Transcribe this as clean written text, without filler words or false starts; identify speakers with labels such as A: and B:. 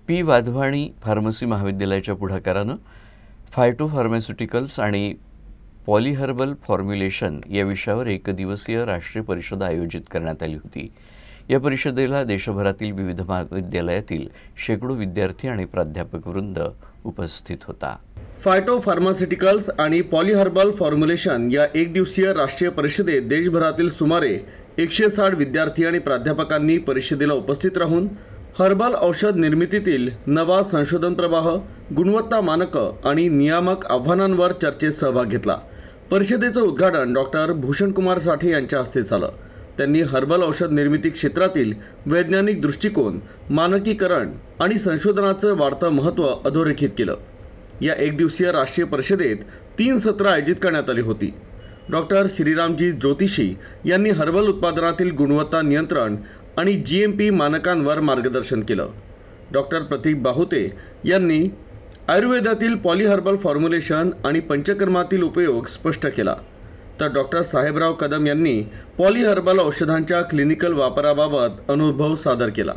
A: P. Wadhwani pharmacy महाविद्यालयाच्या पुढाकारानं फायटोफार्मास्युटिकल्स आणि पॉलीहर्बल फॉर्म्युलेशन या विषयावर एकदिवसीय राष्ट्रीय परिषद आयोजित करण्यात आली होती। या परिषदेला देशभरातील विविध महाविद्यालयातील शेकडो विद्यार्थी आणि प्राध्यापक वृंद उपस्थित होता।
B: फायटोफार्मास्युटिकल्स आणि पॉलीहर्बल फॉर्म्युलेशन या एकदिवसीय राष्ट्रीय परिषदेत देशभरातील सुमारे 160 विद्यार्थी आणि प्राध्यापकांनी परिषदेला उपस्थित राहून हर्बल औषध निर्मितीतील नवा संशोधन प्रवाह, गुणवत्ता मानकं आणि नियामक आव्हानांवर चर्चेत सहभाग घेतला। परिषदेचं उद्घाटन डॉक्टर भूषणकुमार साठे यांच्या हस्ते झालं। त्यांनी हर्बल औषध निर्मिती क्षेत्रातील वैज्ञानिक दृष्टिकोन, मानकीकरण आणि संशोधनाचं वाढतं महत्त्व अधोरेखित केलं। या एकदिवसीय राष्ट्रीय परिषदेत 3 सत्र आयोजित करण्यात आली होती। डॉक्टर श्रीरामजी ज्योतिषी यांनी हर्बल उत्पादनातील गुणवत्ता नियंत्रण आणि GMP मानकांवर मार्गदर्शन केलं। डॉक्टर प्रतीक बाहुते यांनी आयुर्वेदातील पॉलीहर्बल फॉर्म्युलेशन आणि पंचकर्मातील उपयोग स्पष्ट केला, तर डॉक्टर साहेबराव कदम यांनी पॉलीहर्बल औषधांच्या क्लिनिकल वापराबाबत अनुभव सादर केला।